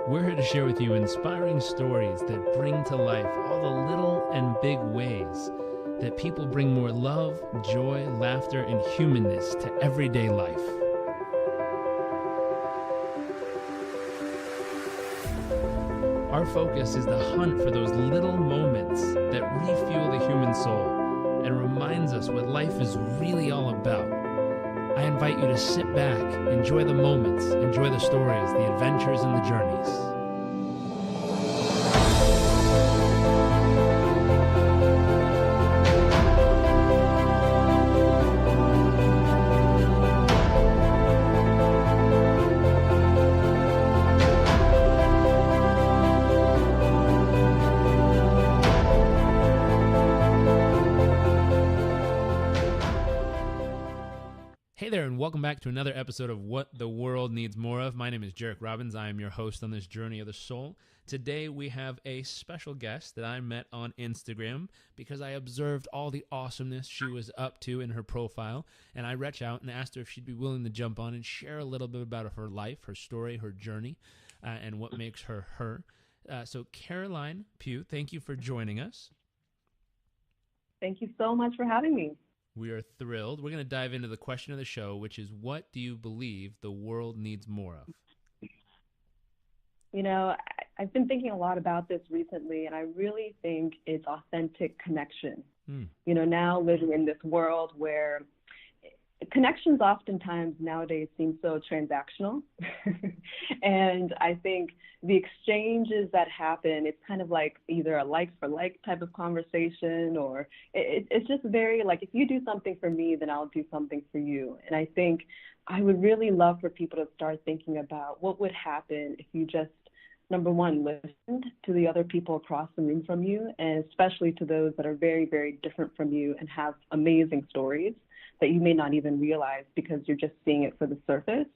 We're here to share with you inspiring stories that bring to life all the little and big ways that people bring more love, joy, laughter, and humanness to everyday life. Our focus is the hunt for those little moments that refuel the human soul and reminds us what life is really all about. I invite you to sit back, enjoy the moments, enjoy the stories, the adventures, and the journeys. Hey there, and welcome back to another episode of What the World Needs More Of. My name is Jarek Robbins. I am your host on this journey of the soul. Today we have a special guest that I met on Instagram because I observed all the awesomeness she was up to in her profile, and I reached out and asked her if she'd be willing to jump on and share a little bit about her life, her story, her journey, and what makes her her. So Caroline Pugh, thank you for joining us. Thank you so much for having me. We are thrilled. We're going to dive into the question of the show, which is, what do you believe the world needs more of? You know, I've been thinking a lot about this recently, and I really think it's authentic connection. You know, now living in this world where connections oftentimes nowadays seem so transactional. And I think the exchanges that happen, it's kind of like either a like for like type of conversation, or it's just very like, if you do something for me, then I'll do something for you. And I think I would really love for people to start thinking about what would happen if you just, number one, listened to the other people across the room from you, and especially to those that are very, very different from you and have amazing stories that you may not even realize because you're just seeing it for the surface.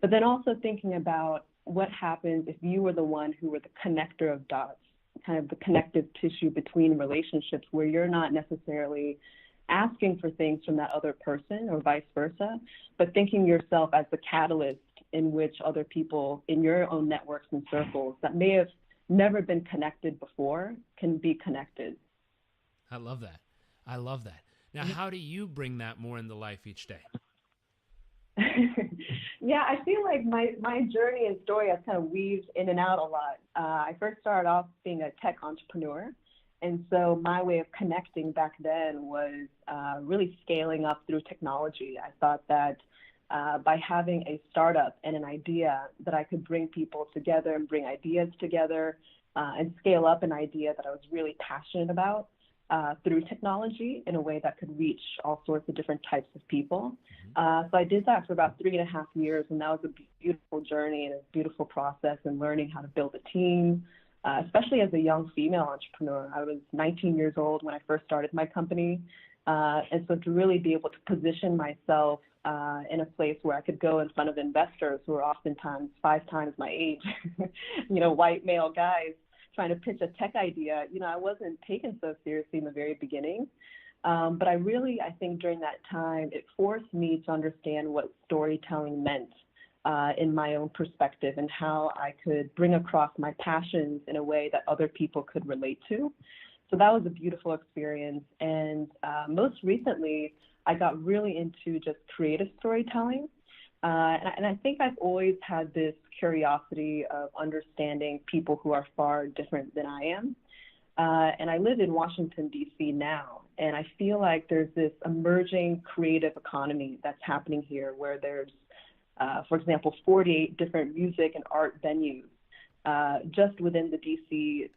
But then also thinking about what happens if you were the one who were the connector of dots, kind of the connective tissue between relationships, where you're not necessarily asking for things from that other person or vice versa, but thinking yourself as the catalyst in which other people in your own networks and circles that may have never been connected before can be connected. I love that. I love that. Now, how do you bring that more into life each day? Yeah, I feel like my journey and story has kind of weaved in and out a lot. I first started off being a tech entrepreneur. And so my way of connecting back then was really scaling up through technology. I thought that by having a startup and an idea that I could bring people together and bring ideas together and scale up an idea that I was really passionate about through technology in a way that could reach all sorts of different types of people. So I did that for about 3.5 years, and that was a beautiful journey and a beautiful process in learning how to build a team, especially as a young female entrepreneur. I was 19 years old when I first started my company. And so to really be able to position myself in a place where I could go in front of investors who are oftentimes 5 times my age, you know, white male guys trying to pitch a tech idea, you know, I wasn't taken so seriously in the very beginning. But I think during that time, it forced me to understand what storytelling meant in my own perspective and how I could bring across my passions in a way that other people could relate to. So that was a beautiful experience. And most recently, I got really into just creative storytelling. And I think I've always had this curiosity of understanding people who are far different than I am. And I live in Washington, D.C. now, and I feel like there's this emerging creative economy that's happening here where there's, for example, 48 different music and art venues just within the D.C.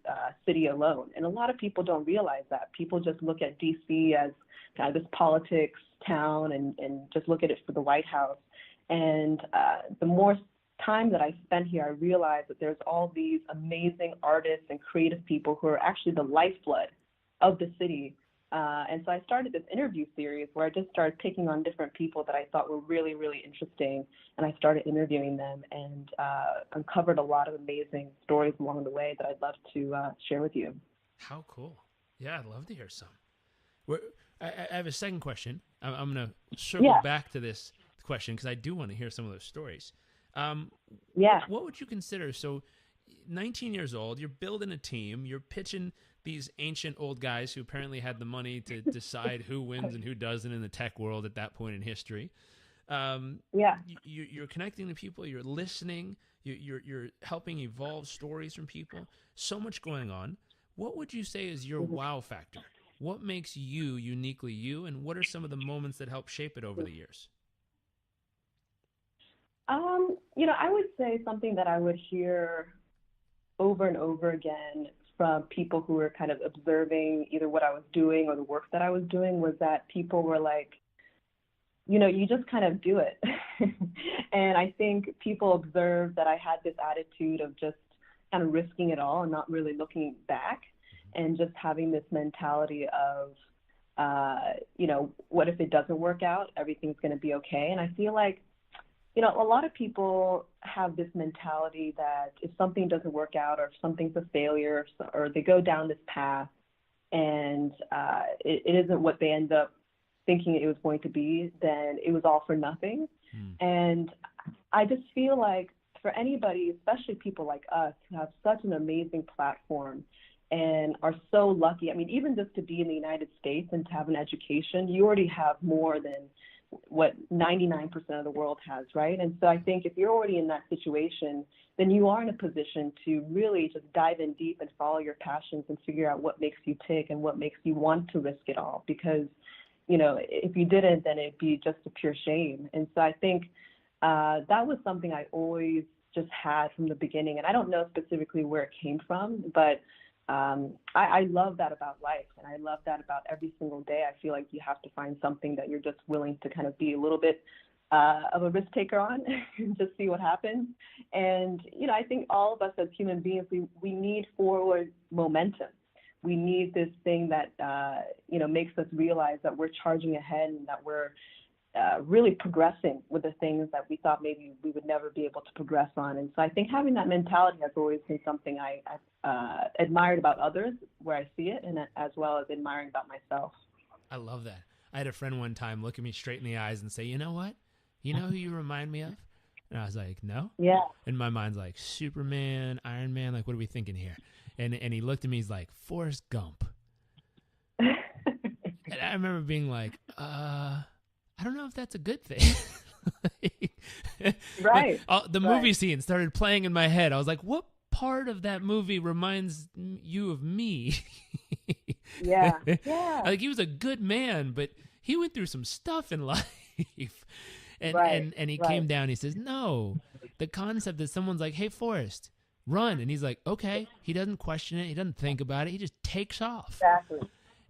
City alone. And a lot of people don't realize that. People just look at D.C. as kind of this politics town and just look at it for the White House. And the more time that I spent here, I realized that there's all these amazing artists and creative people who are actually the lifeblood of the city. And so I started this interview series where I just started picking on different people that I thought were really, really interesting. And I started interviewing them and uncovered a lot of amazing stories along the way that I'd love to share with you. How cool. Yeah, I'd love to hear some. I have a second question. I'm going to circle back to this question because I do want to hear some of those stories. What would you consider? So 19 years old, you're building a team, you're pitching these ancient old guys who apparently had the money to decide who wins and who doesn't in the tech world at that point in history. You're connecting to people, you're listening, you're helping evolve stories from people. So much going on. What would you say is your wow factor? What makes you uniquely you, and what are some of the moments that help shape it over the years? I would say something that I would hear over and over again from people who were kind of observing either what I was doing or the work that I was doing was that people were like, you just kind of do it. And I think people observed that I had this attitude of just kind of risking it all and not really looking back, and just having this mentality of, what if it doesn't work out? Everything's going to be okay. And I feel like, a lot of people have this mentality that if something doesn't work out, or if something's a failure, or they go down this path and it isn't what they end up thinking it was going to be, then it was all for nothing. And I just feel like for anybody, especially people like us who have such an amazing platform and are so lucky, I mean, even just to be in the United States and to have an education, you already have more than what 99% of the world has, right? And so I think if you're already in that situation, then you are in a position to really just dive in deep and follow your passions and figure out what makes you tick and what makes you want to risk it all. Because, if you didn't, then it'd be just a pure shame. And so I think that was something I always just had from the beginning. And I don't know specifically where it came from, but I love that about life, and I love that about every single day. I feel like you have to find something that you're just willing to kind of be a little bit of a risk taker on and just see what happens. And, I think all of us as human beings, we need forward momentum. We need this thing that, makes us realize that we're charging ahead and that we're really progressing with the things that we thought maybe we would never be able to progress on. And so I think having that mentality has always been something I admired about others, where I see it, and as well as admiring about myself. I love that. I had a friend one time look at me straight in the eyes and say, "You know what? You know who you remind me of?" And I was like, "No." Yeah. And my mind's like, Superman, Iron Man, like, what are we thinking here? And he looked at me, he's like, "Forrest Gump." And I remember being like, I don't know if that's a good thing. Right. The movie scene started playing in my head. I was like, what part of that movie reminds you of me? Yeah. Like, he was a good man, but he went through some stuff in life. And he came down, he says, no, the concept that someone's like, "Hey, Forrest, run." And he's like, okay. He doesn't question it. He doesn't think about it. He just takes off. Exactly.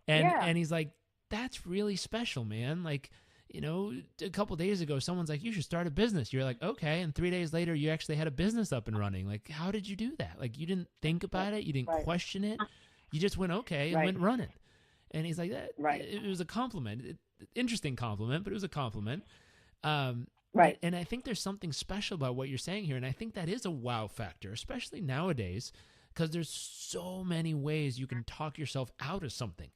And he's like, that's really special, man. Like, a couple days ago, someone's like, "You should start a business." You're like, okay. And 3 days later, you actually had a business up and running. Like, how did you do that? Like, you didn't think about it. You didn't question it. You just went, okay, and went running. And he's like, that. It was a compliment. Interesting compliment, but it was a compliment. Right. And I think there's something special about what you're saying here. And I think that is a wow factor, especially nowadays, because there's so many ways you can talk yourself out of something.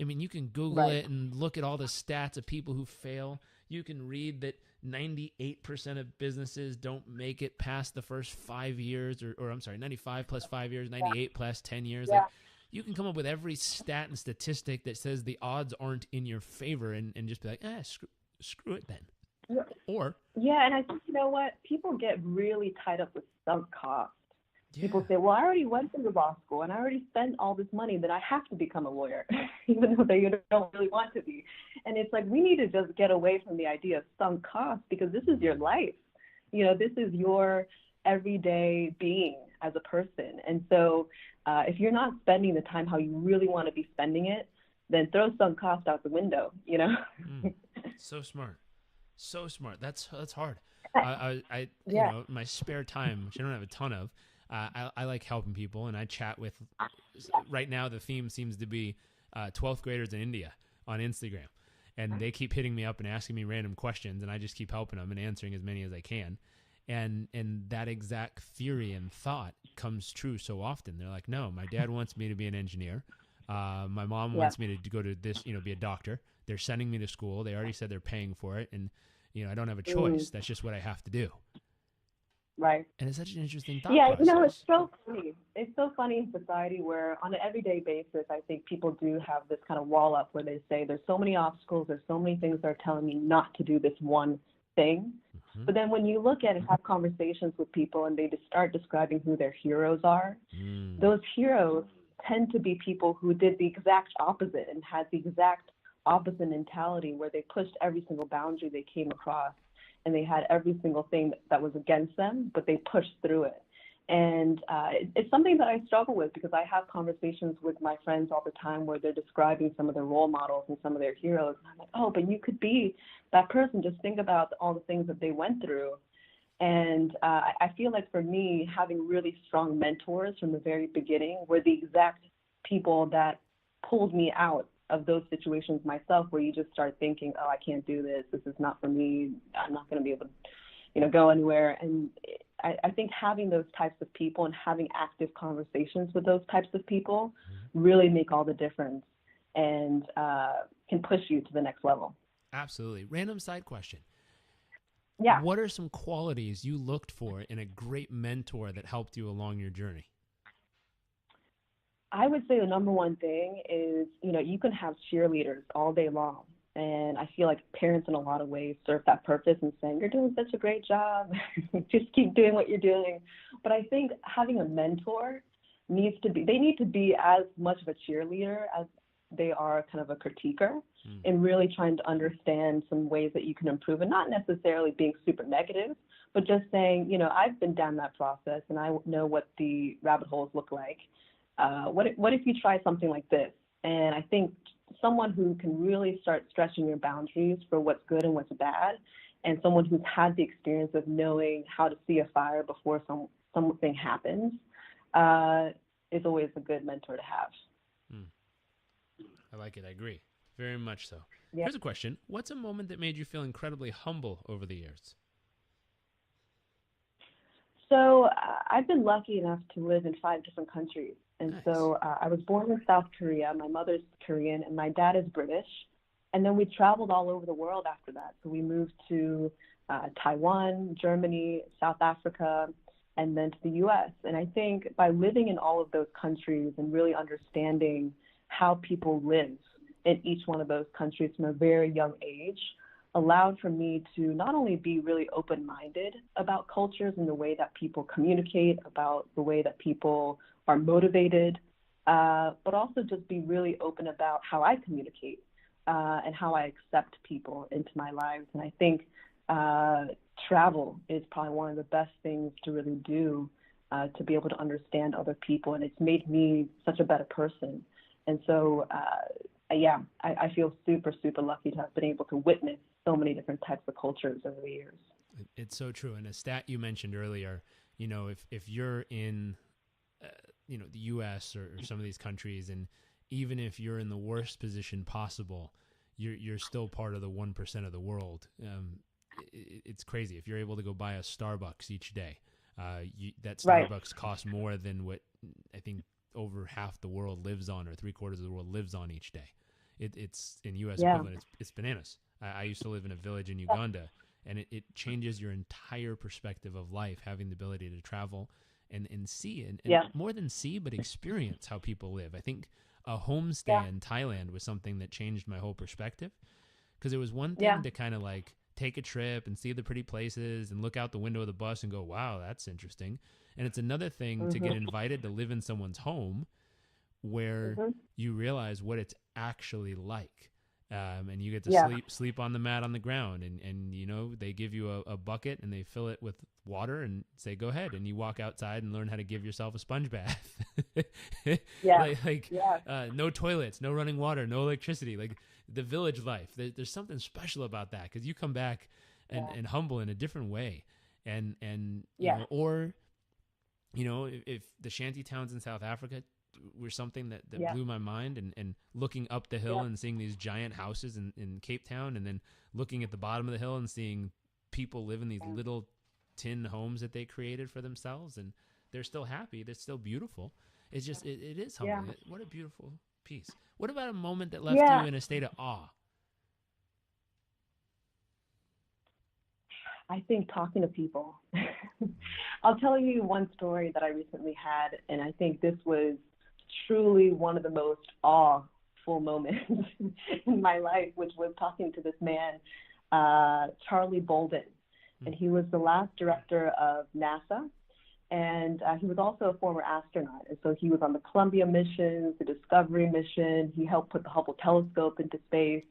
I mean, you can Google it and look at all the stats of people who fail. You can read that 98% of businesses don't make it past the first 5 years, or I'm sorry, 95 plus 5 years, 98 plus 10 years. Yeah. Like, you can come up with every stat and statistic that says the odds aren't in your favor, and just be like, screw it then. Yeah. Or and I think, what? People get really tied up with sunk cost. Yeah. People say, well, I already went to law school and I already spent all this money, then I have to become a lawyer, even though they don't really want to be. And it's like, we need to just get away from the idea of sunk cost, because this is your life. This is your everyday being as a person. And so if you're not spending the time how you really want to be spending it, then throw sunk cost out the window, So smart. So smart. That's hard. My spare time, which I don't have a ton of, I like helping people, and I chat with, right now the theme seems to be 12th graders in India on Instagram, and they keep hitting me up and asking me random questions, and I just keep helping them and answering as many as I can. And that exact theory and thought comes true so often. They're like, no, my dad wants me to be an engineer. My mom wants me to go to this, be a doctor. They're sending me to school. They already said they're paying for it. And, I don't have a choice. That's just what I have to do. Right. And it's such an interesting thought Yeah, it's process. so funny. It's so funny in society where on an everyday basis, I think people do have this kind of wall up where they say there's so many obstacles, there's so many things that are telling me not to do this one thing. Mm-hmm. But then when you look at and have conversations with people and they just start describing who their heroes are, those heroes tend to be people who did the exact opposite and had the exact opposite mentality where they pushed every single boundary they came across and they had every single thing that was against them, but they pushed through it. And it's something that I struggle with because I have conversations with my friends all the time where they're describing some of their role models and some of their heroes. And I'm like, oh, but you could be that person. Just think about all the things that they went through. And I feel like for me, having really strong mentors from the very beginning were the exact people that pulled me out of those situations myself, where you just start thinking, oh, I can't do this. This is not for me. I'm not going to be able to, go anywhere. And I think having those types of people and having active conversations with those types of people really make all the difference and can push you to the next level. Absolutely. Random side question. Yeah. What are some qualities you looked for in a great mentor that helped you along your journey? I would say the number one thing is, you can have cheerleaders all day long. And I feel like parents in a lot of ways serve that purpose and saying, you're doing such a great job. Just keep doing what you're doing. But I think having a mentor they need to be as much of a cheerleader as they are kind of a critiquer and really trying to understand some ways that you can improve and not necessarily being super negative, but just saying, I've been down that process and I know what the rabbit holes look like. What if you try something like this? And I think someone who can really start stretching your boundaries for what's good and what's bad, and someone who's had the experience of knowing how to see a fire before something happens, is always a good mentor to have. I like it. I agree. Very much so. Yeah. Here's a question. What's a moment that made you feel incredibly humble over the years? So I've been lucky enough to live in 5 different countries. And Nice. So I was born in South Korea. My mother's Korean and my dad is British. And then we traveled all over the world after that. So we moved to Taiwan, Germany, South Africa, and then to the U.S. And I think by living in all of those countries and really understanding how people live in each one of those countries from a very young age allowed for me to not only be really open-minded about cultures and the way that people communicate, about the way that people are motivated, but also just be really open about how I communicate and how I accept people into my lives. And I think travel is probably one of the best things to really do to be able to understand other people. And it's made me such a better person. And so, I feel super, super lucky to have been able to witness so many different types of cultures over the years. It's so true. And a stat you mentioned earlier, if you're in, the U.S. or some of these countries, and even if you're in the worst position possible, you're still part of the 1% of the world. It's crazy. If you're able to go buy a Starbucks each day, that Starbucks costs more than what I think over half the world lives on, or 3/4 of the world lives on each day. It's in U.S. equivalent. It's bananas. I used to live in a village in Uganda, and it changes your entire perspective of life, having the ability to travel and see, and more than see, but experience how people live. I think a homestay in Thailand was something that changed my whole perspective, because it was one thing to kind of like take a trip and see the pretty places and look out the window of the bus and go, wow, that's interesting. And it's another thing to get invited to live in someone's home where you realize what it's actually like. And you get to sleep on the mat on the ground, and they give you a bucket and they fill it with water and say, go ahead. And you walk outside and learn how to give yourself a sponge bath. No toilets, no running water, no electricity, like the village life. There's something special about that, because you come back and humble in a different way. If the shanty towns in South Africa were something that blew my mind, and looking up the hill and seeing these giant houses in Cape Town, and then looking at the bottom of the hill and seeing people live in these little tin homes that they created for themselves, and they're still happy, they're still beautiful. It's just, it is humbling. What a beautiful piece. What about a moment that left you in a state of awe? I think talking to people. I'll tell you one story that I recently had, and I think this was truly one of the most awful moments in my life, which was talking to this man, Charlie Bolden. And he was the last director of NASA, and he was also a former astronaut. And so he was on the Columbia missions, the Discovery mission. He helped put the Hubble telescope into space.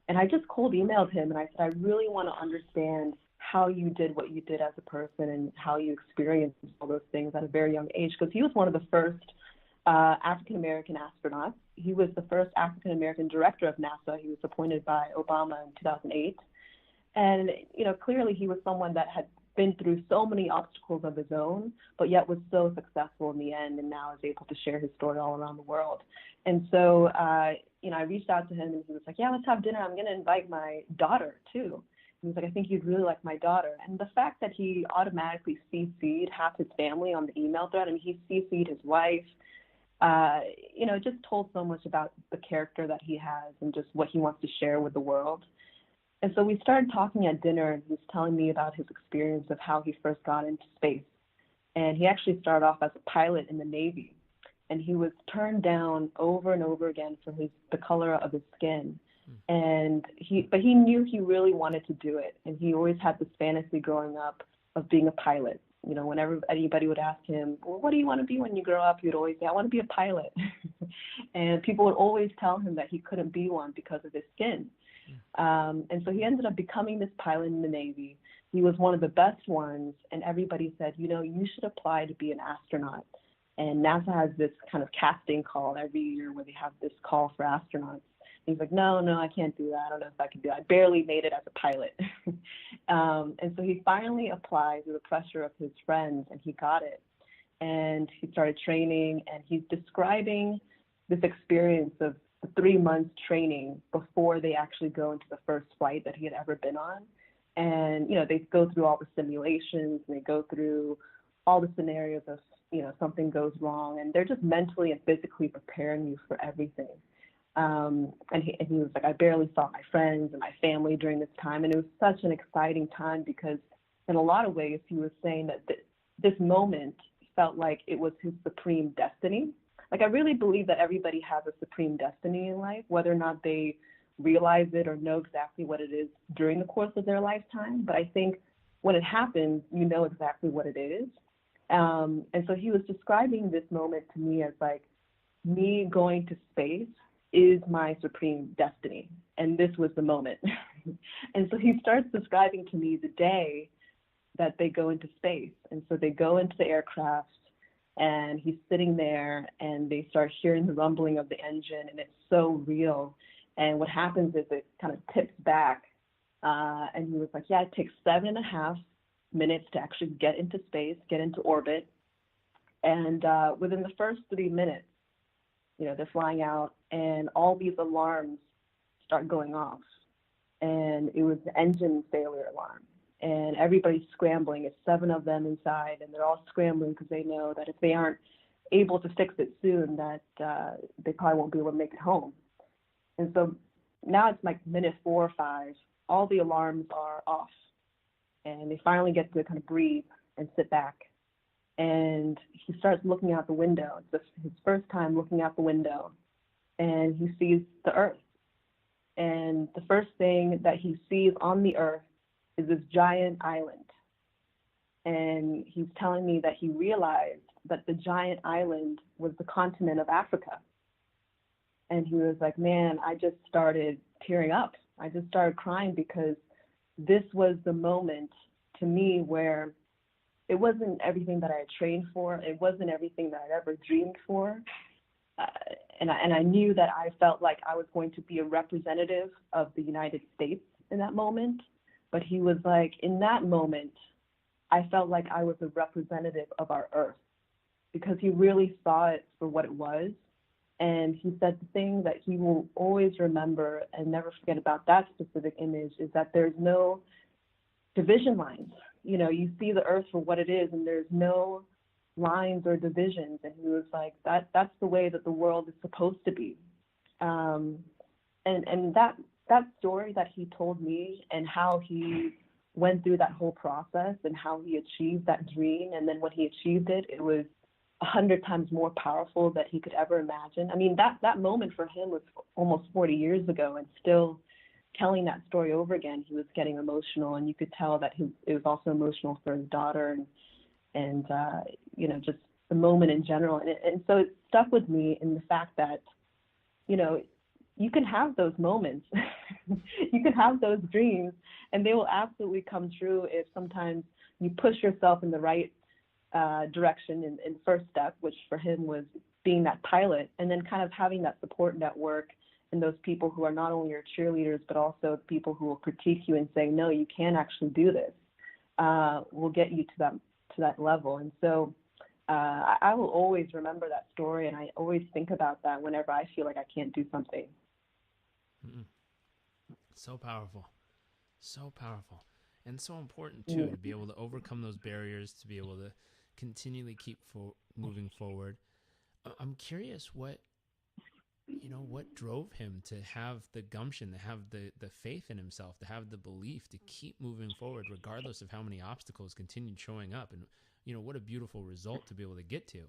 And I just cold emailed him, and I said, I really want to understand how you did what you did as a person and how you experienced all those things at a very young age, because he was one of the first African-American astronauts. He was the first African-American director of NASA. He was appointed by Obama in 2008. And, clearly he was someone that had been through so many obstacles of his own, but yet was so successful in the end, and now is able to share his story all around the world. And so, I reached out to him, and he was like, yeah, let's have dinner. I'm going to invite my daughter, too. He was like, I think you'd really like my daughter. And the fact that he automatically CC'd half his family on the email thread, and he CC'd his wife, just told so much about the character that he has and just what he wants to share with the world. And so we started talking at dinner, and he was telling me about his experience of how he first got into space. And he actually started off as a pilot in the Navy, and he was turned down over and over again for the color of his skin. And but he knew he really wanted to do it. And he always had this fantasy growing up of being a pilot. Whenever anybody would ask him, well, what do you want to be when you grow up? He'd always say, I want to be a pilot. And people would always tell him that he couldn't be one because of his skin. And so he ended up becoming this pilot in the Navy. He was one of the best ones. And everybody said, you should apply to be an astronaut. And NASA has this kind of casting call every year where they have this call for astronauts. He's like, no, I can't do that. I don't know if I can do that. I barely made it as a pilot. And so he finally applied through the pressure of his friends, and he got it. And he started training, and he's describing this experience of the 3 months training before they actually go into the first flight that he had ever been on. And, they go through all the simulations, and they go through all the scenarios of, something goes wrong. And they're just mentally and physically preparing you for everything. And he was like, I barely saw my friends and my family during this time. And it was such an exciting time because in a lot of ways, he was saying that this moment felt like it was his supreme destiny. Like, I really believe that everybody has a supreme destiny in life, whether or not they realize it or know exactly what it is during the course of their lifetime. But I think when it happens, you know exactly what it is. And so he was describing this moment to me as like, me going to space is my supreme destiny. And this was the moment. And so he starts describing to me the day that they go into space. And so they go into the aircraft, and he's sitting there, and they start hearing the rumbling of the engine, and it's so real. And what happens is it kind of tips back. And he was like, yeah, it takes 7.5 minutes to actually get into space, get into orbit. And within the first 3 minutes, they're flying out, and all these alarms start going off. And it was the engine failure alarm. And everybody's scrambling. It's 7 of them inside, and they're all scrambling because they know that if they aren't able to fix it soon, that they probably won't be able to make it home. And so now it's like minute 4 or 5. All the alarms are off. And they finally get to kind of breathe and sit back. And he starts looking out the window. It's his first time looking out the window. And he sees the Earth. And the first thing that he sees on the Earth is this giant island. And he's telling me that he realized that the giant island was the continent of Africa. And he was like, man, I just started tearing up. I just started crying because this was the moment to me where it wasn't everything that I had trained for. It wasn't everything that I'd ever dreamed for. And I knew that I felt like I was going to be a representative of the United States in that moment. But he was like, in that moment, I felt like I was a representative of our Earth, because he really saw it for what it was. And he said the thing that he will always remember and never forget about that specific image is that there's no division lines. You see the Earth for what it is, and there's no lines or divisions. And he was like, that's the way that the world is supposed to be. And that story that he told me, and how he went through that whole process and how he achieved that dream. And then when he achieved it, it was 100 times more powerful than he could ever imagine. I mean, that moment for him was almost 40 years ago, and still telling that story over again, he was getting emotional, and you could tell that it was also emotional for his daughter and you know, just the moment in general. And so it stuck with me in the fact that, you know, you can have those moments, you can have those dreams, and they will absolutely come true if sometimes you push yourself in the right direction in first step, which for him was being that pilot, and then kind of having that support network and those people who are not only your cheerleaders, but also people who will critique you and say, no, you can actually do this, will get you to that level. And so I will always remember that story, and I always think about that whenever I feel like I can't do something. Mm-mm. So powerful, and so important too, to be able to overcome those barriers, to be able to continually keep moving forward. I'm curious what drove him to have the gumption, to have the faith in himself, to have the belief to keep moving forward regardless of how many obstacles continued showing up. And you know, what a beautiful result to be able to get to.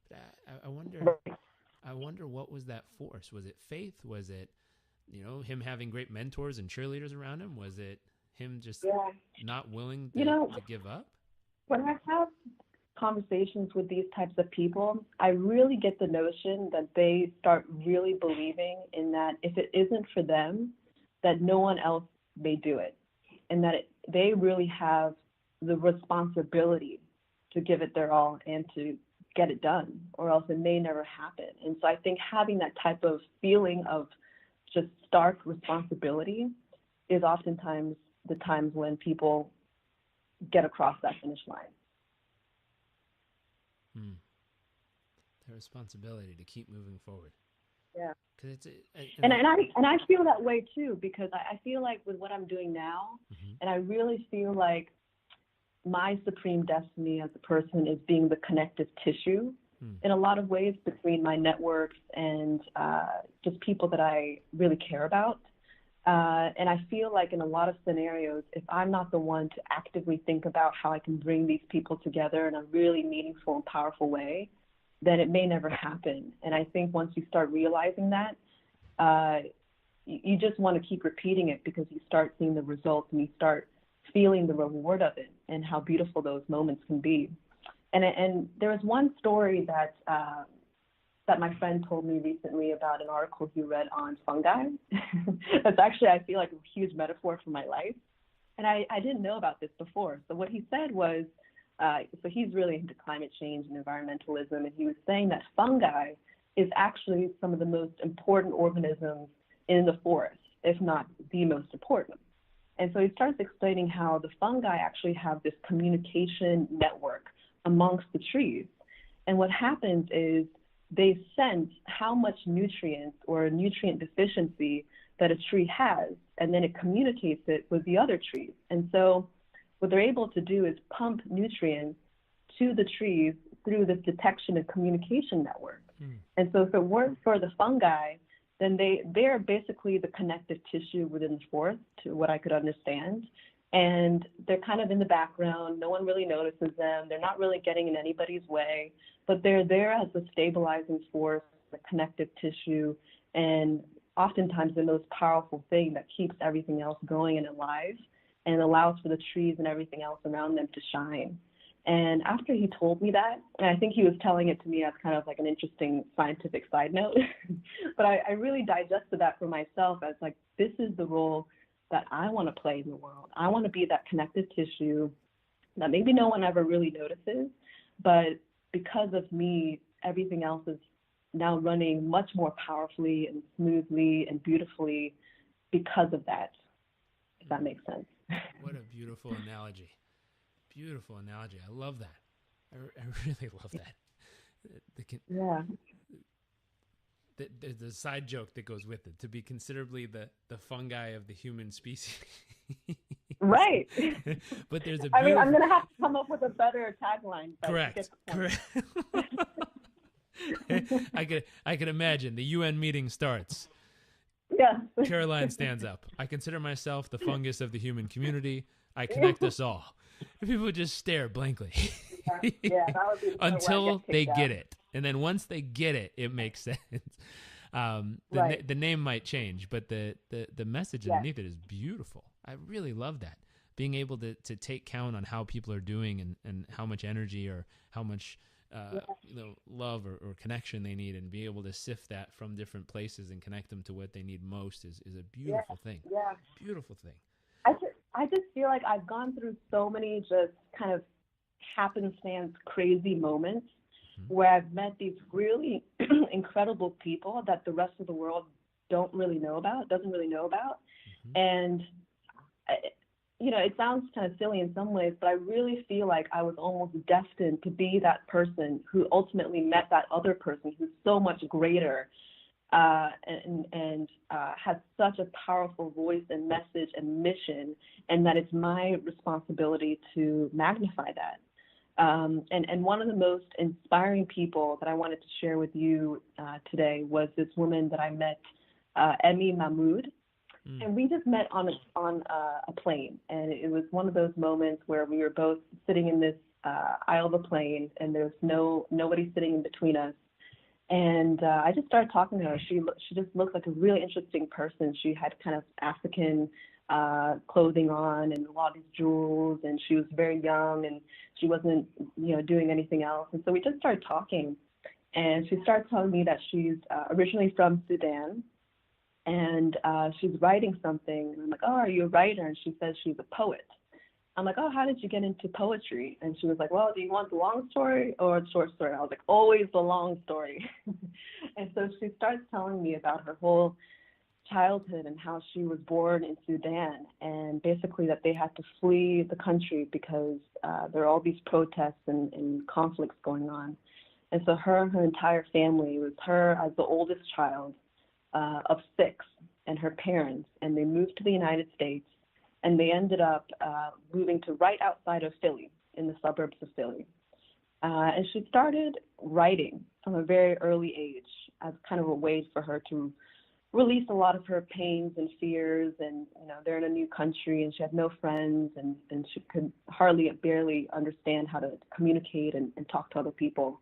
But I wonder what was that force? Was it faith? Was it, you know, him having great mentors and cheerleaders around him? Was it him just not willing to give up? When I have conversations with these types of people, I really get the notion that they start really believing in that if it isn't for them, that no one else may do it, and that they really have the responsibility to give it their all and to get it done, or else it may never happen. And so I think having that type of feeling of just stark responsibility is oftentimes the times when people get across that finish line. The responsibility to keep moving forward. Yeah. Because and I feel that way too, because I feel like with what I'm doing now, and I really feel like my supreme destiny as a person is being the connective tissue in a lot of ways between my networks and just people that I really care about. And I feel like in a lot of scenarios, if I'm not the one to actively think about how I can bring these people together in a really meaningful and powerful way, then it may never happen. And I think once you start realizing that, you just want to keep repeating it, because you start seeing the results and you start feeling the reward of it and how beautiful those moments can be. And there was one story that my friend told me recently about an article he read on fungi. That's actually, I feel like, a huge metaphor for my life. And I didn't know about this before. So what he said was, so he's really into climate change and environmentalism, and he was saying that fungi is actually some of the most important organisms in the forest, if not the most important. And so he starts explaining how the fungi actually have this communication network amongst the trees. And what happens is they sense how much nutrients or nutrient deficiency that a tree has, and then it communicates it with the other trees. And so what they're able to do is pump nutrients to the trees through this detection and communication network. And so if it weren't for the fungi, then they're basically the connective tissue within the forest, to what I could understand. And they're kind of in the background. No one really notices them. They're not really getting in anybody's way, but they're there as a stabilizing force, the connective tissue, and oftentimes the most powerful thing that keeps everything else going and alive, and allows for the trees and everything else around them to shine. And after he told me that, and I think he was telling it to me as kind of like an interesting scientific side note, but I really digested that for myself as like, this is the role that I want to play in the world. I want to be that connective tissue that maybe no one ever really notices, but because of me, everything else is now running much more powerfully and smoothly and beautifully because of that, if that makes sense. What a beautiful analogy. Beautiful analogy. I love that. I really love that. Yeah. The side joke that goes with it, to be considerably the fungi of the human species. Right. But there's a I mean, I'm going to have to come up with a better tagline. Correct. I could imagine the UN meeting starts. Yeah. Caroline stands up. I consider myself the fungus of the human community. I connect us all. If people would just stare blankly Yeah, that would be the part where I until get they kicked get out. it. And then once they get it, it makes sense. Right. The name might change, but the message Yes. underneath it is beautiful. I really love that. Being able to take count on how people are doing and how much energy or how much love or connection they need, and be able to sift that from different places and connect them to what they need most is a beautiful thing. Yeah. Beautiful thing. I just feel like I've gone through so many just kind of happenstance crazy moments where I've met these really incredible people that the rest of the world doesn't really know about. And it sounds kind of silly in some ways, but I really feel like I was almost destined to be that person who ultimately met that other person who's so much greater and has such a powerful voice and message and mission, and that it's my responsibility to magnify that. And one of the most inspiring people that I wanted to share with you today was this woman that I met, Emmy Mahmood. And we just met on a plane, and it was one of those moments where we were both sitting in this aisle of the plane, and there's nobody sitting in between us. And I just started talking to her. She just looked like a really interesting person. She had kind of African clothing on and a lot of these jewels, and she was very young, and she wasn't doing anything else. And so we just started talking, and she started telling me that she's originally from Sudan, and she's writing something. And I'm like, oh, are you a writer? And she says she's a poet. I'm like, oh, how did you get into poetry? And she was like, well, do you want the long story or the short story? I was like, always the long story. And so she starts telling me about her whole childhood and how she was born in Sudan, and basically that they had to flee the country because there are all these protests and conflicts going on. And so her and her entire family, it was her as the oldest child of 6 and her parents, and they moved to the United States. And they ended up moving to right outside of Philly, in the suburbs of Philly. And she started writing from a very early age as kind of a way for her to release a lot of her pains and fears. And, they're in a new country, and she had no friends, and she could barely understand how to communicate and talk to other people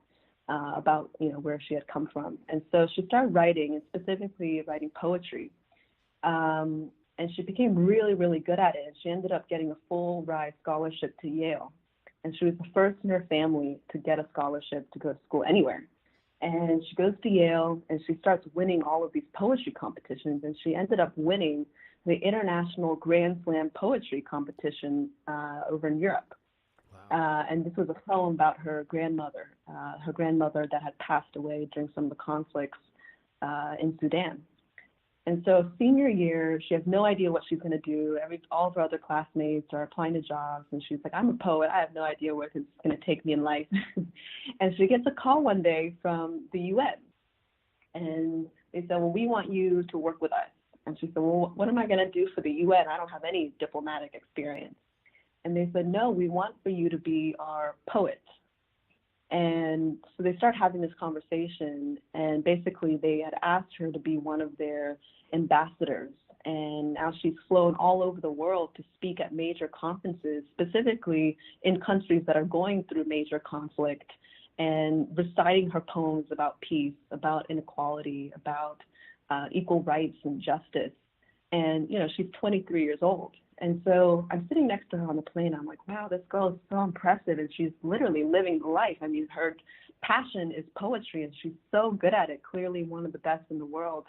about, where she had come from. And so she started writing, and specifically writing poetry. And she became really, really good at it. And she ended up getting a full ride scholarship to Yale. And she was the first in her family to get a scholarship to go to school anywhere. And she goes to Yale, and she starts winning all of these poetry competitions. And she ended up winning the International Grand Slam Poetry Competition over in Europe. Wow. And this was a poem about her grandmother that had passed away during some of the conflicts in Sudan. And so senior year, she has no idea what she's going to do. All of her other classmates are applying to jobs, and she's like, I'm a poet. I have no idea where it's going to take me in life. And she gets a call one day from the UN. And they said, well, we want you to work with us. And she said, well, what am I going to do for the UN? I don't have any diplomatic experience. And they said, no, we want for you to be our poet. And so they start having this conversation, and basically they had asked her to be one of their ambassadors. And now she's flown all over the world to speak at major conferences, specifically in countries that are going through major conflict, and reciting her poems about peace, about inequality, about equal rights and justice. And, she's 23 years old. And so I'm sitting next to her on the plane. I'm like, wow, this girl is so impressive. And she's literally living the life. I mean, her passion is poetry, and she's so good at it, clearly one of the best in the world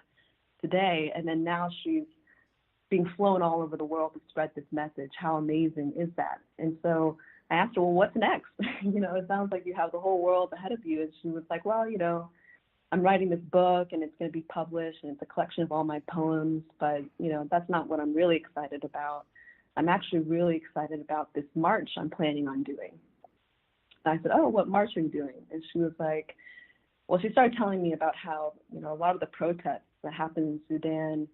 today. And then now she's being flown all over the world to spread this message. How amazing is that? And so I asked her, well, what's next? It sounds like you have the whole world ahead of you. And she was like, well, I'm writing this book, and it's going to be published, and it's a collection of all my poems. But, that's not what I'm really excited about. I'm actually really excited about this march I'm planning on doing. And I said, oh, what march are you doing? And she was like, well, she started telling me about how, a lot of the protests that happen in Sudan,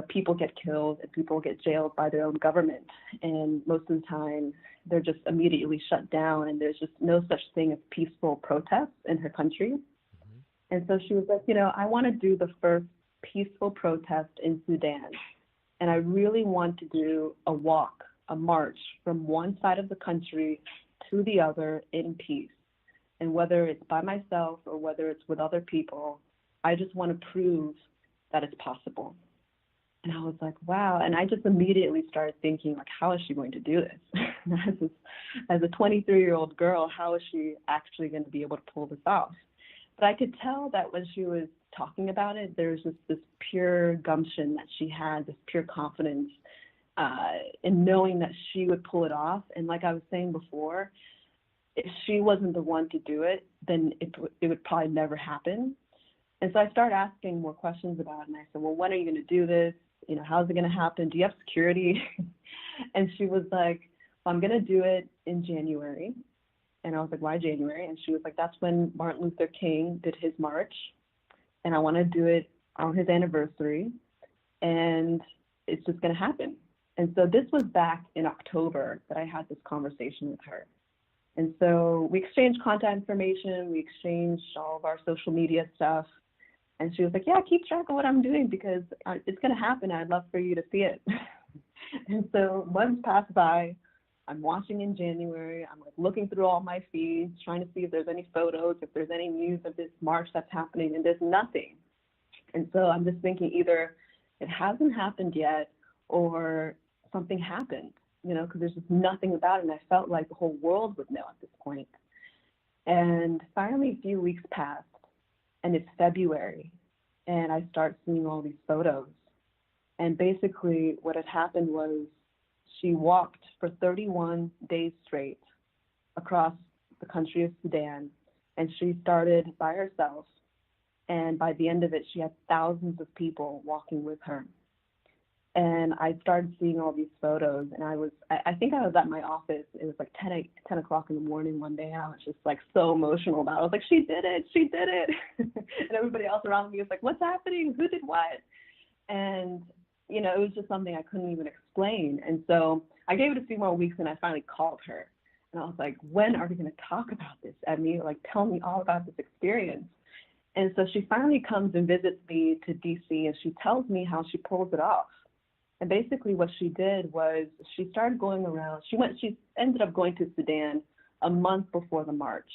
people get killed and people get jailed by their own government. And most of the time, they're just immediately shut down, and there's just no such thing as peaceful protests in her country. Mm-hmm. And so she was like, I want to do the first peaceful protest in Sudan. And I really want to do a walk, a march from one side of the country to the other in peace. And whether it's by myself or whether it's with other people, I just want to prove that it's possible. And I was like, wow. And I just immediately started thinking, like, how is she going to do this? As a 23-year-old girl, how is she actually going to be able to pull this off? But I could tell that when she was talking about it, there was just this pure gumption that she had, this pure confidence in knowing that she would pull it off. And like I was saying before, if she wasn't the one to do it, then it would probably never happen. And so I started asking more questions about it. And I said, well, when are you going to do this? You know, how's it going to happen? Do you have security? And she was like, well, I'm going to do it in January. And I was like, why January? And she was like, that's when Martin Luther King did his march. And I want to do it on his anniversary. And it's just going to happen. And so this was back in October that I had this conversation with her. And so we exchanged contact information. We exchanged all of our social media stuff. And she was like, yeah, keep track of what I'm doing because it's going to happen. I'd love for you to see it. And so months passed by. I'm watching in January. I'm like looking through all my feeds, trying to see if there's any photos, if there's any news of this march that's happening, and there's nothing. And so I'm just thinking either it hasn't happened yet or something happened, you know, because there's just nothing about it. And I felt like the whole world would know at this point. And finally, a few weeks passed, and it's February, and I start seeing all these photos. And basically what had happened was she walked for 31 days straight across the country of Sudan, and she started by herself. And by the end of it, she had thousands of people walking with her. And I started seeing all these photos, and I think I was at my office. It was like 10 o'clock in the morning one day, and I was just like so emotional about it. I was like, she did it. And everybody else around me was like, what's happening? Who did what? And, you know, it was just something I couldn't even explain. And so I gave it a few more weeks, and I finally called her. And I was like, when are we going to talk about this, Emmy? Like, tell me all about this experience. And so she finally comes and visits me to D.C., and she tells me how she pulls it off. And basically what she did was she started going around. She ended up going to Sudan a month before the march.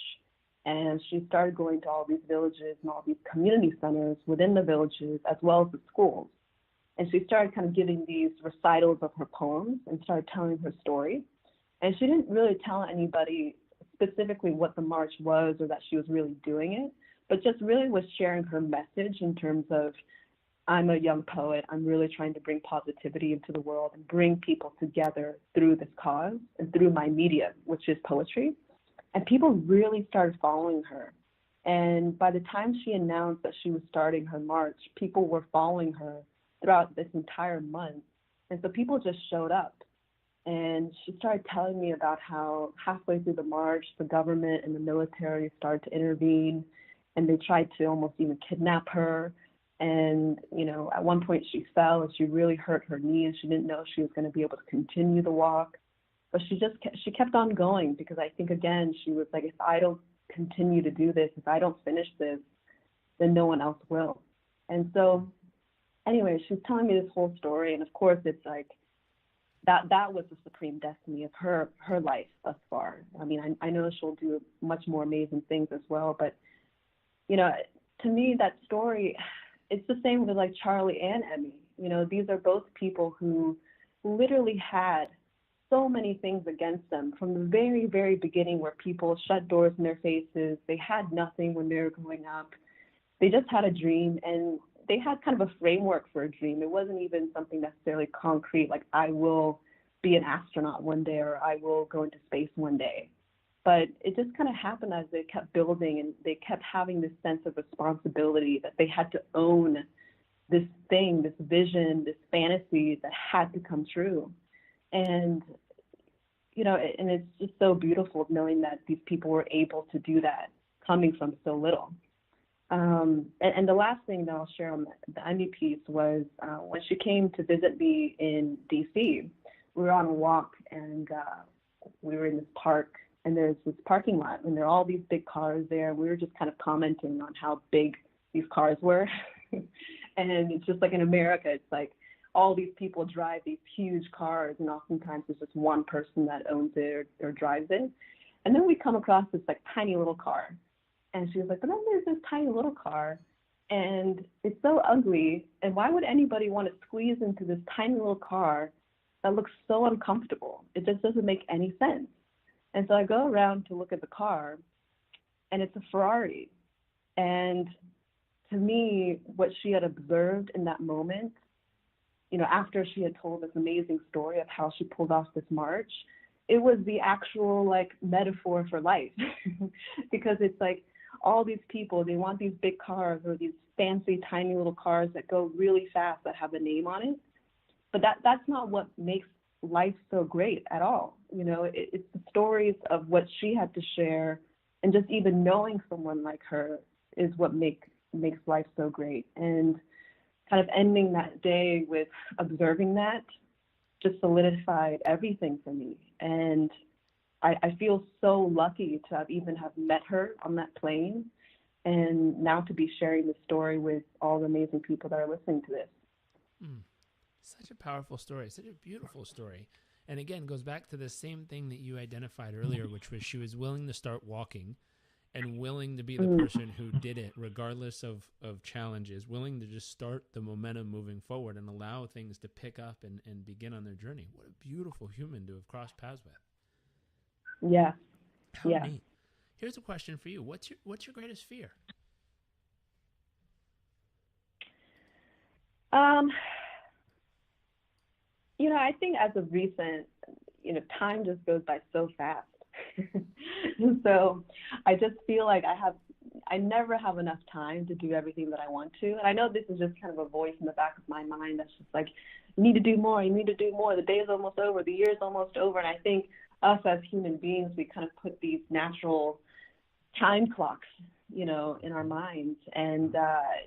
And she started going to all these villages and all these community centers within the villages, as well as the schools. And she started kind of giving these recitals of her poems and started telling her story. And she didn't really tell anybody specifically what the march was or that she was really doing it, but just really was sharing her message in terms of, I'm a young poet. I'm really trying to bring positivity into the world and bring people together through this cause and through my media, which is poetry. And people really started following her. And by the time she announced that she was starting her march, people were following her throughout this entire month. And so people just showed up. And she started telling me about how halfway through the march, the government and the military started to intervene, and they tried to almost even kidnap her. And, you know, at one point she fell and she really hurt her knee, and she didn't know if she was going to be able to continue the walk. But she kept on going, because I think, again, she was like, if I don't continue to do this, if I don't finish this, then no one else will. And so anyway, she was telling me this whole story. And of course, it's like that was the supreme destiny of her life thus far. I mean, I know she'll do much more amazing things as well. But, you know, to me, that story, it's the same with like Charlie and Emmy. You know, these are both people who literally had so many things against them from the very, very beginning, where people shut doors in their faces. They had nothing when they were growing up. They just had a dream, and they had kind of a framework for a dream. It wasn't even something necessarily concrete, like I will be an astronaut one day or I will go into space one day. But it just kind of happened as they kept building, and they kept having this sense of responsibility that they had to own this thing, this vision, this fantasy that had to come true. And, you know, and it's just so beautiful knowing that these people were able to do that coming from so little. And the last thing that I'll share on the Emmy piece was when she came to visit me in D.C., we were on a walk, and we were in this park, and there's this parking lot, and there are all these big cars there. And we were just kind of commenting on how big these cars were. And it's just like in America, it's like, all these people drive these huge cars, and oftentimes it's just one person that owns it or drives it. And then we come across this like tiny little car. And she was like, but then there's this tiny little car, and it's so ugly. And why would anybody want to squeeze into this tiny little car that looks so uncomfortable? It just doesn't make any sense. And so I go around to look at the car, and it's a Ferrari. And to me, what she had observed in that moment, you know, after she had told this amazing story of how she pulled off this march, it was the actual like metaphor for life. Because it's like all these people, they want these big cars or these fancy tiny little cars that go really fast that have a name on it. But that's not what makes life so great at all. You know, it's the stories of what she had to share, and just even knowing someone like her is what makes life so great. And kind of ending that day with observing that just solidified everything for me. And I feel so lucky to have met her on that plane, and now to be sharing the story with all the amazing people that are listening to this. Such a powerful story, such a beautiful story. And again, goes back to the same thing that you identified earlier, which was she was willing to start walking and willing to be the person who did it regardless of challenges, willing to just start the momentum moving forward and allow things to pick up and begin on their journey. What a beautiful human to have crossed paths with. Yeah. How neat. Here's a question for you. What's your greatest fear? You know, I think as of recent, you know, time just goes by so fast. So I just feel like I never have enough time to do everything that I want to. And I know this is just kind of a voice in the back of my mind that's just like, you need to do more, you need to do more. The day is almost over, the year is almost over. And I think us as human beings, we kind of put these natural time clocks, you know, in our minds. And,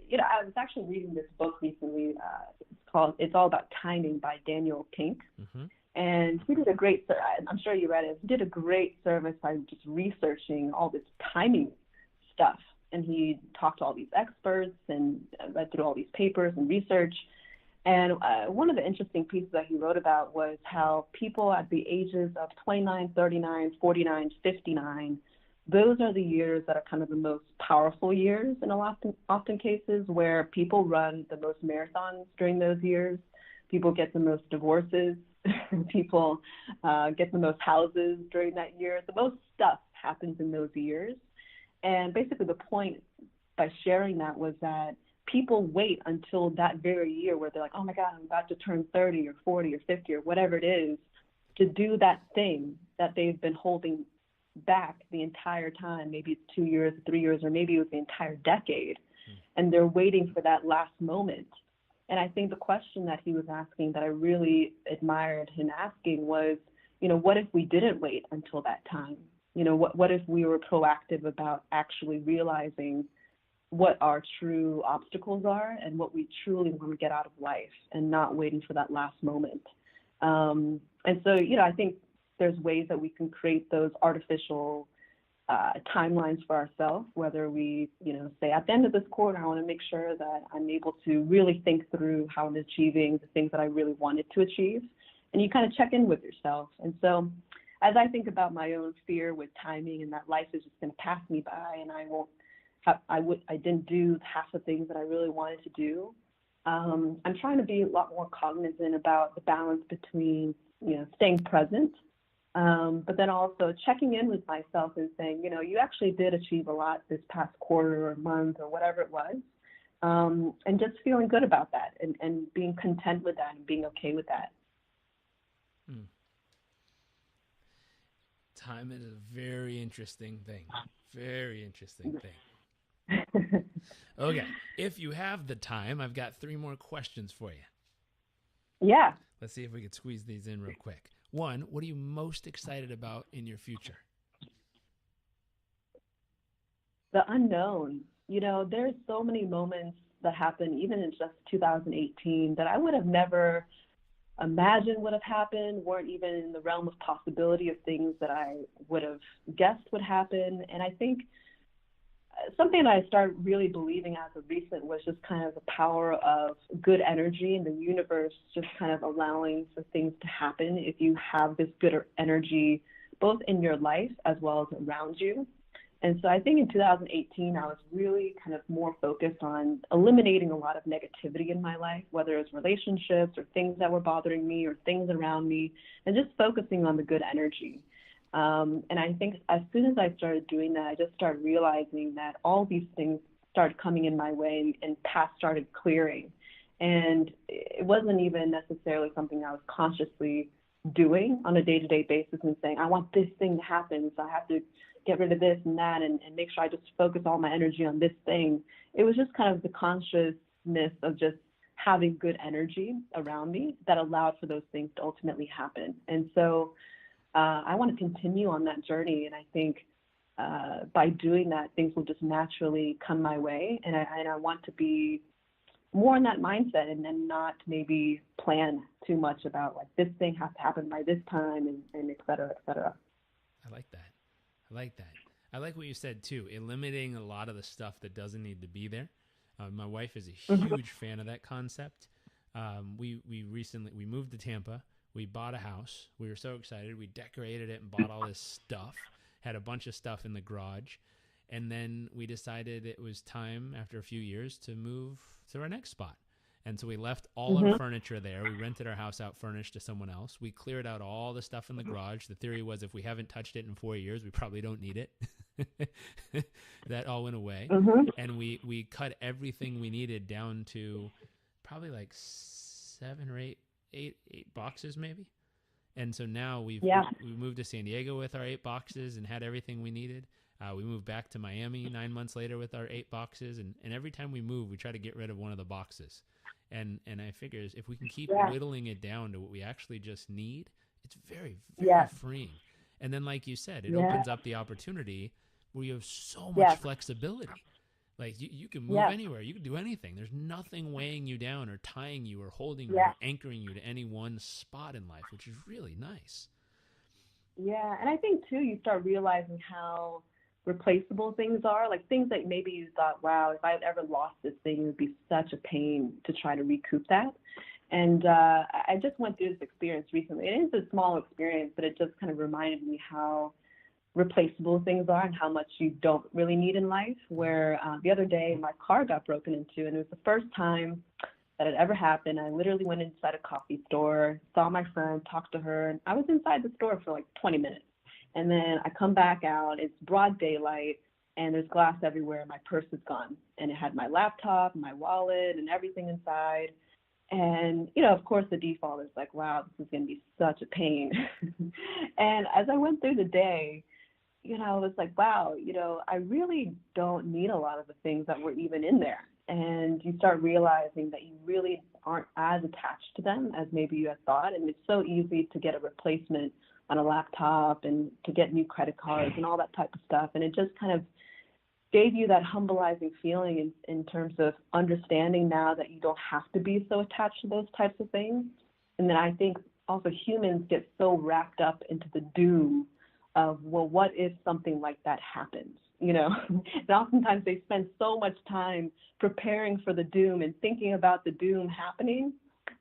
you know, I was actually reading this book recently. It's All About Timing by Daniel Pink. Mm-hmm. And he did a great, I'm sure you read it, he did a great service by just researching all this timing stuff. And he talked to all these experts and read through all these papers and research. And one of the interesting pieces that he wrote about was how people at the ages of 29, 39, 49, 59, those are the years that are kind of the most powerful years in often cases, where people run the most marathons during those years. People get the most divorces. People get the most houses during that year. The most stuff happens in those years. And basically the point by sharing that was that people wait until that very year where they're like, oh my God, I'm about to turn 30 or 40 or 50 or whatever it is, to do that thing that they've been holding back the entire time. Maybe it's 2 years, 3 years, or maybe it was the entire decade. And they're waiting for that last moment. And I think the question that he was asking that I really admired him asking was, you know, what if we didn't wait until that time? You know, what if we were proactive about actually realizing what our true obstacles are and what we truly want to get out of life, and not waiting for that last moment. And so, you know, I think there's ways that we can create those artificial timelines for ourselves, whether we, you know, say at the end of this quarter, I want to make sure that I'm able to really think through how I'm achieving the things that I really wanted to achieve. And you kind of check in with yourself. And so as I think about my own fear with timing and that life is just going to pass me by and I didn't do half the things that I really wanted to do, I'm trying to be a lot more cognizant about the balance between, you know, staying present, but then also checking in with myself and saying, you know, you actually did achieve a lot this past quarter or month or whatever it was, and just feeling good about that and being content with that and being okay with that. Time is a very interesting thing. Very interesting thing. Okay. If you have the time, I've got 3 more questions for you. Yeah. Let's see if we could squeeze these in real quick. 1, what are you most excited about in your future? The unknown. You know, there's so many moments that happen, even in just 2018, that I would have never imagined would have happened, weren't even in the realm of possibility of things that I would have guessed would happen. And I think something that I started really believing as of recent was just kind of the power of good energy in the universe, just kind of allowing for things to happen if you have this good energy, both in your life as well as around you. And so I think in 2018, I was really kind of more focused on eliminating a lot of negativity in my life, whether it's relationships or things that were bothering me or things around me, and just focusing on the good energy. And I think as soon as I started doing that, I just started realizing that all these things started coming in my way and paths started clearing. And it wasn't even necessarily something I was consciously doing on a day-to-day basis and saying, I want this thing to happen, so I have to get rid of this and that and make sure I just focus all my energy on this thing. It was just kind of the consciousness of just having good energy around me that allowed for those things to ultimately happen. And so I want to continue on that journey. And I think by doing that, things will just naturally come my way. And I want to be more in that mindset and then not maybe plan too much about like this thing has to happen by this time and et cetera, et cetera. I like that. I like what you said too, eliminating a lot of the stuff that doesn't need to be there. My wife is a huge fan of that concept. We recently moved to Tampa. We bought a house. We were so excited. We decorated it and bought all this stuff, had a bunch of stuff in the garage. And then we decided it was time after a few years to move to our next spot. And so we left all our furniture there. We rented our house out furnished to someone else. We cleared out all the stuff in the garage. The theory was if we haven't touched it in 4 years, we probably don't need it. That all went away. And we cut everything we needed down to probably like 7 or 8 boxes maybe. And so now we moved to San Diego with our 8 boxes and had everything we needed. We moved back to Miami 9 months later with our 8 boxes. And every time we move, we try to get rid of one of the boxes. And I figure if we can keep whittling it down to what we actually just need, it's very, very freeing. And then, like you said, it opens up the opportunity where you have so much flexibility. Like you can move anywhere, you can do anything. There's nothing weighing you down or tying you or holding you or anchoring you to any one spot in life, which is really nice. Yeah, and I think too, you start realizing how replaceable things are, like things that maybe you thought, wow, if I had ever lost this thing, it would be such a pain to try to recoup that. And I just went through this experience recently. It is a small experience, but it just kind of reminded me how replaceable things are and how much you don't really need in life. Where the other day, my car got broken into, and it was the first time that had ever happened. I literally went inside a coffee store, saw my friend, talked to her, and I was inside the store for like 20 minutes. And then I come back out, it's broad daylight, and there's glass everywhere, and my purse is gone. And it had my laptop, my wallet, and everything inside. And, you know, of course, the default is like, wow, this is going to be such a pain. And as I went through the day, you know, I was like, wow, you know, I really don't need a lot of the things that were even in there. And you start realizing that you really aren't as attached to them as maybe you had thought. And it's so easy to get a replacement on a laptop and to get new credit cards and all that type of stuff. And it just kind of gave you that humbling feeling in terms of understanding now that you don't have to be so attached to those types of things. And then I think also humans get so wrapped up into the doom of, well, what if something like that happens? You know, and oftentimes they spend so much time preparing for the doom and thinking about the doom happening,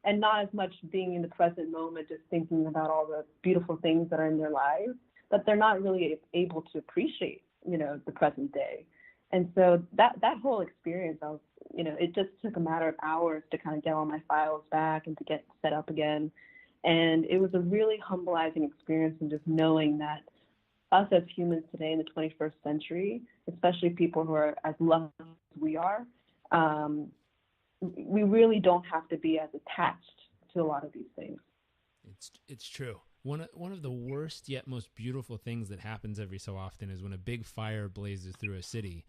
and not as much being in the present moment, just thinking about all the beautiful things that are in their lives, that they're not really able to appreciate, you know, the present day. And so that whole experience, I was, you know, it just took a matter of hours to kind of get all my files back and to get set up again. And it was a really humbling experience, and just knowing that us as humans today in the 21st century, especially people who are as lucky as we are, we really don't have to be as attached to a lot of these things. It's true. One of the worst yet most beautiful things that happens every so often is when a big fire blazes through a city.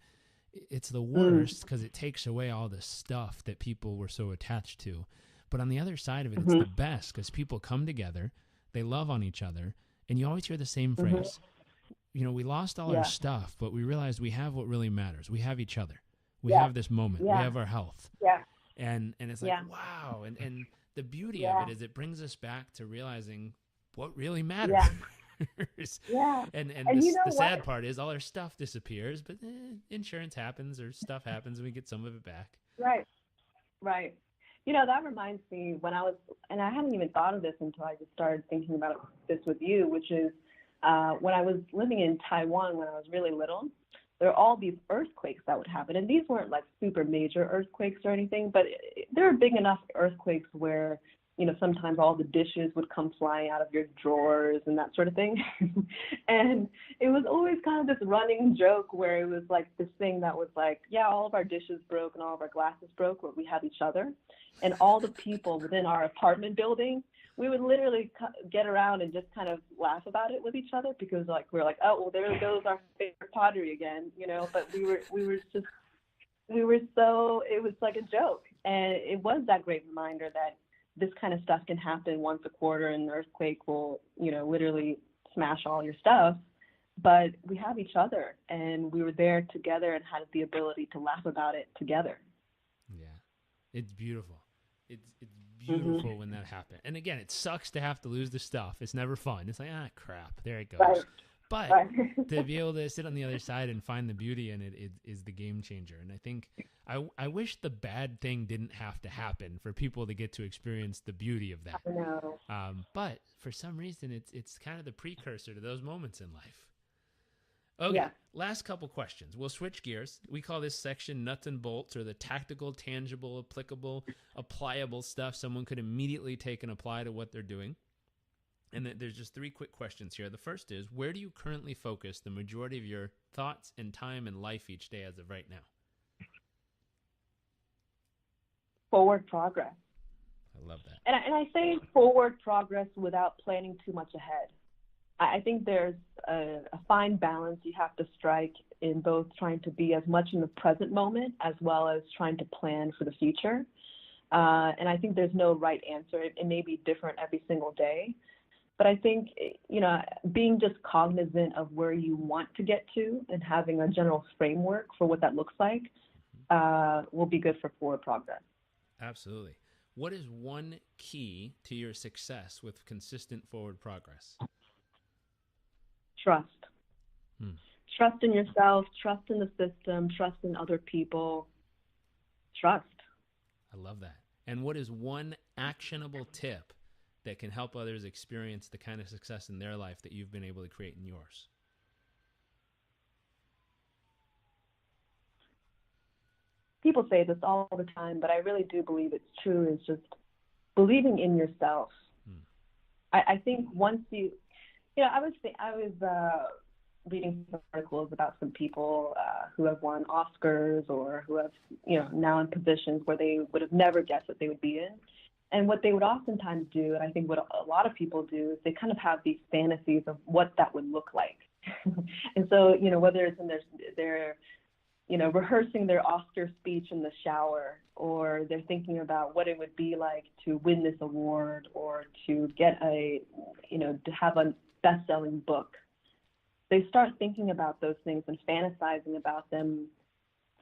It's the worst because it takes away all the stuff that people were so attached to. But on the other side of it, it's the best because people come together, they love on each other, and you always hear the same phrase. You know, we lost all our stuff, but we realized we have what really matters. We have each other. We have this moment. We have our health. And it's like, wow. And the beauty of it is it brings us back to realizing what really matters. Yeah. And And you know the what? sad part is all our stuff disappears, but insurance happens or stuff happens and we get some of it back. Right. Right. You know, that reminds me when I was, and I hadn't even thought of this until I just started thinking about this with you, which is when I was living in Taiwan when I was really little, there are all these earthquakes that would happen. And these weren't like super major earthquakes or anything, but there were big enough earthquakes where, you know, sometimes all the dishes would come flying out of your drawers and that sort of thing. And it was always kind of this running joke where it was like this thing that was like, yeah, all of our dishes broke and all of our glasses broke, but we have each other. And all the people within our apartment building, we would literally get around and just kind of laugh about it with each other because like we're like, oh, well, there goes our favorite pottery again, you know. But we were so, it was like a joke, and it was that great reminder that this kind of stuff can happen once a quarter, and an earthquake will, you know, literally smash all your stuff. But we have each other, and we were there together and had the ability to laugh about it together. Yeah, it's beautiful. It's beautiful when that happens. And again, it sucks to have to lose the stuff. It's never fun. It's like, crap, there it goes. Right. But Right. to be able to sit on the other side and find the beauty in it is the game changer. And I think I wish the bad thing didn't have to happen for people to get to experience the beauty of that. I know. But for some reason, it's kind of the precursor to those moments in life. Okay, Yeah. Last couple questions. We'll switch gears. We call this section nuts and bolts, or the tactical, tangible, applicable, applicable stuff someone could immediately take and apply to what they're doing. And there's just 3 quick questions here. The first is, where do you currently focus the majority of your thoughts and time and life each day as of right now? Forward progress. I love that. And I say forward progress without planning too much ahead. I think there's a fine balance you have to strike in both trying to be as much in the present moment as well as trying to plan for the future. And I think there's no right answer. It may be different every single day. But I think, you know, being just cognizant of where you want to get to and having a general framework for what that looks like will be good for forward progress. Absolutely. What is one key to your success with consistent forward progress? Trust. Trust in yourself, trust in the system, trust in other people. Trust. I love that. And what is one actionable tip that can help others experience the kind of success in their life that you've been able to create in yours? People say this all the time, but I really do believe it's true, is just believing in yourself. I think once you know, I was reading some articles about some people who have won Oscars or who have, you know, now in positions where they would have never guessed that they would be in. And what they would oftentimes do, and I think what a lot of people do, is they kind of have these fantasies of what that would look like. And so, you know, whether it's in their you know, rehearsing their Oscar speech in the shower, or they're thinking about what it would be like to win this award or to get to have a best-selling book. They start thinking about those things and fantasizing about them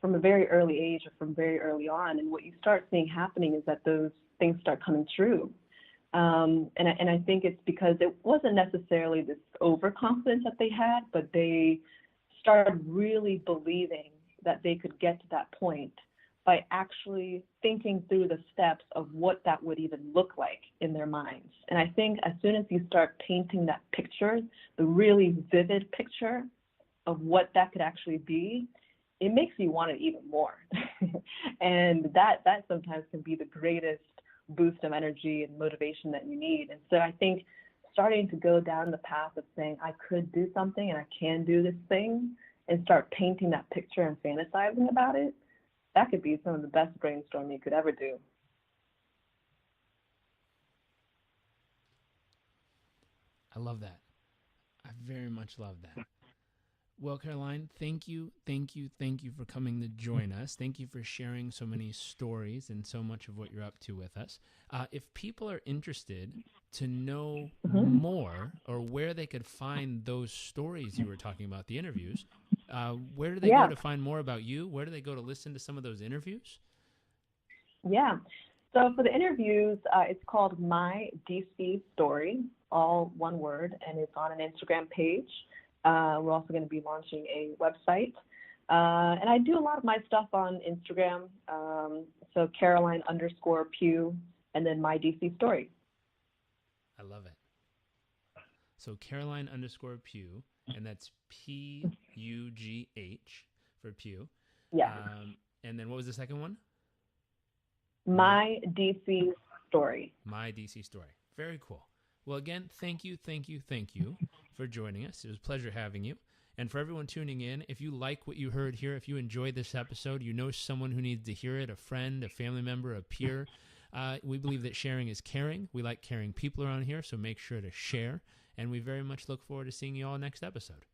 from a very early age or from very early on. And what you start seeing happening is that those things start coming true. And I think it's because it wasn't necessarily this overconfidence that they had, but they started really believing that they could get to that point by actually thinking through the steps of what that would even look like in their minds. And I think as soon as you start painting that picture, the really vivid picture of what that could actually be, it makes you want it even more. And that sometimes can be the greatest boost of energy and motivation that you need. And so I think starting to go down the path of saying, I could do something and I can do this thing, and start painting that picture and fantasizing about it, that could be some of the best brainstorming you could ever do. I love that. I very much love that. Well, Caroline, thank you for coming to join us. Thank you for sharing so many stories and so much of what you're up to with us. If people are interested to know more, or where they could find those stories you were talking about, the interviews, where do they go to find more about you? Where do they go to listen to some of those interviews? Yeah. So for the interviews, it's called My DC Story, all one word, and it's on an Instagram page. We're also going to be launching a website. And I do a lot of my stuff on Instagram. So Caroline_Pugh, and then my DC story. I love it. So Caroline_Pugh, and that's Pugh for Pugh. Yeah. And then what was the second one? My DC story. My DC story. Very cool. Well, again, thank you for joining us. It was a pleasure having you. And for everyone tuning in, if you like what you heard here, if you enjoyed this episode, you know someone who needs to hear it, a friend, a family member, a peer, we believe that sharing is caring. We like caring people around here, so make sure to share. And we very much look forward to seeing you all next episode.